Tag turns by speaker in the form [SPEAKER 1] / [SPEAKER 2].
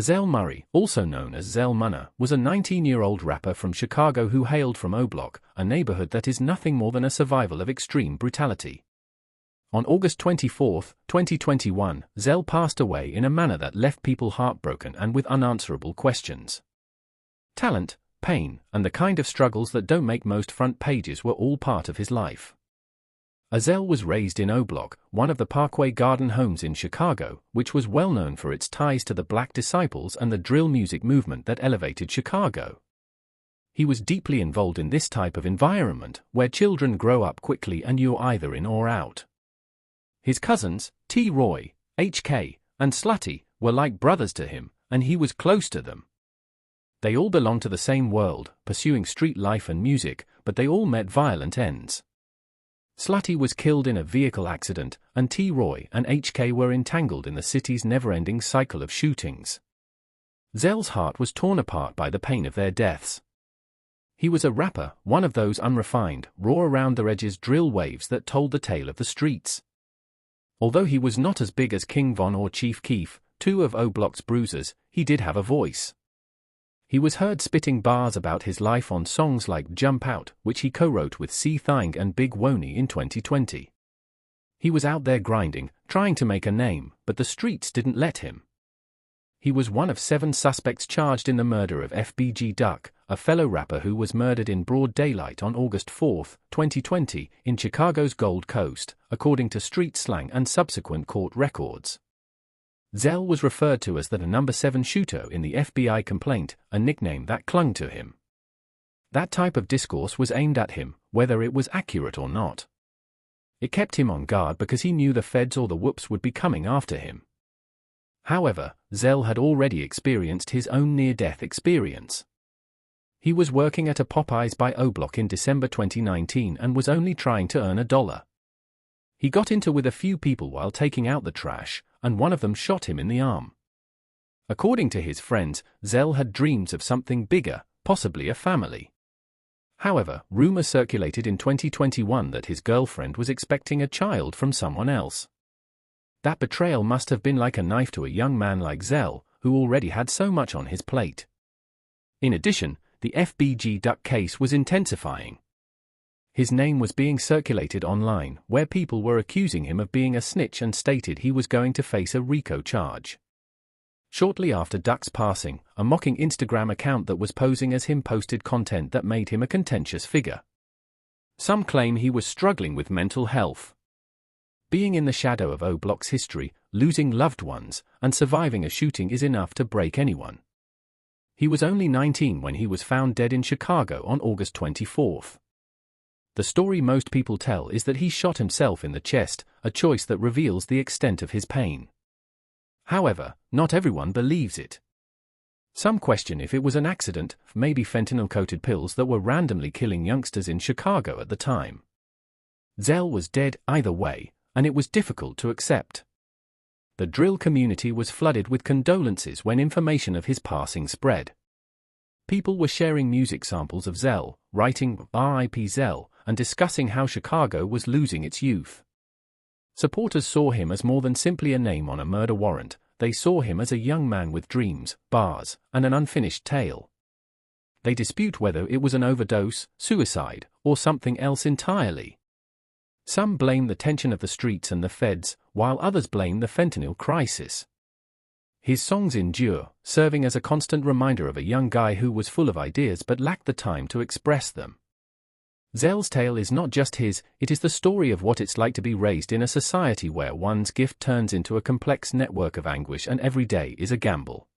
[SPEAKER 1] Zell Murray, also known as Zell Munna, was a 19-year-old rapper from Chicago who hailed from O-Block, a neighborhood that is nothing more than a survival of extreme brutality. On August 24, 2021, Zell passed away in a manner that left people heartbroken and with unanswerable questions. Talent, pain, and the kind of struggles that don't make most front pages were all part of his life. Zell was raised in O-Block, one of the Parkway Garden homes in Chicago, which was well known for its ties to the Black Disciples and the drill music movement that elevated Chicago. He was deeply involved in this type of environment, where children grow up quickly and you're either in or out. His cousins, T. Roy, H.K., and Slutty, were like brothers to him, and he was close to them. They all belonged to the same world, pursuing street life and music, but they all met violent ends. Slutty was killed in a vehicle accident, and T. Roy and H.K. were entangled in the city's never-ending cycle of shootings. Zell's heart was torn apart by the pain of their deaths. He was a rapper, one of those unrefined, raw around-the-edges drill waves that told the tale of the streets. Although he was not as big as King Von or Chief Keef, two of O-Block's bruisers, he did have a voice. He was heard spitting bars about his life on songs like Jump Out, which he co-wrote with C. Thang and Big Woney in 2020. He was out there grinding, trying to make a name, but the streets didn't let him. He was one of 7 suspects charged in the murder of FBG Duck, a fellow rapper who was murdered in broad daylight on August 4, 2020, in Chicago's Gold Coast, according to street slang and subsequent court records. Zell was referred to as the number 7 shooter in the FBI complaint, a nickname that clung to him. That type of discourse was aimed at him, whether it was accurate or not. It kept him on guard because he knew the feds or the whoops would be coming after him. However, Zell had already experienced his own near-death experience. He was working at a Popeyes by O-Block in December 2019 and was only trying to earn $1. He got into with a few people while taking out the trash, and one of them shot him in the arm. According to his friends, Zell had dreams of something bigger, possibly a family. However, rumors circulated in 2021 that his girlfriend was expecting a child from someone else. That betrayal must have been like a knife to a young man like Zell, who already had so much on his plate. In addition, the FBG Duck case was intensifying. His name was being circulated online, where people were accusing him of being a snitch and stated he was going to face a RICO charge. Shortly after Duck's passing, a mocking Instagram account that was posing as him posted content that made him a contentious figure. Some claim he was struggling with mental health. Being in the shadow of O-Block's history, losing loved ones, and surviving a shooting is enough to break anyone. He was only 19 when he was found dead in Chicago on August 24. The story most people tell is that he shot himself in the chest, a choice that reveals the extent of his pain. However, not everyone believes it. Some question if it was an accident, maybe fentanyl-coated pills that were randomly killing youngsters in Chicago at the time. Zell was dead either way, and it was difficult to accept. The drill community was flooded with condolences when information of his passing spread. People were sharing music samples of Zell, writing "R.I.P. Zell," and discussing how Chicago was losing its youth. Supporters saw him as more than simply a name on a murder warrant. They saw him as a young man with dreams, bars, and an unfinished tale. They dispute whether it was an overdose, suicide, or something else entirely. Some blame the tension of the streets and the feds, while others blame the fentanyl crisis. His songs endure, serving as a constant reminder of a young guy who was full of ideas but lacked the time to express them. Zell's tale is not just his, it is the story of what it's like to be raised in a society where one's gift turns into a complex network of anguish and every day is a gamble.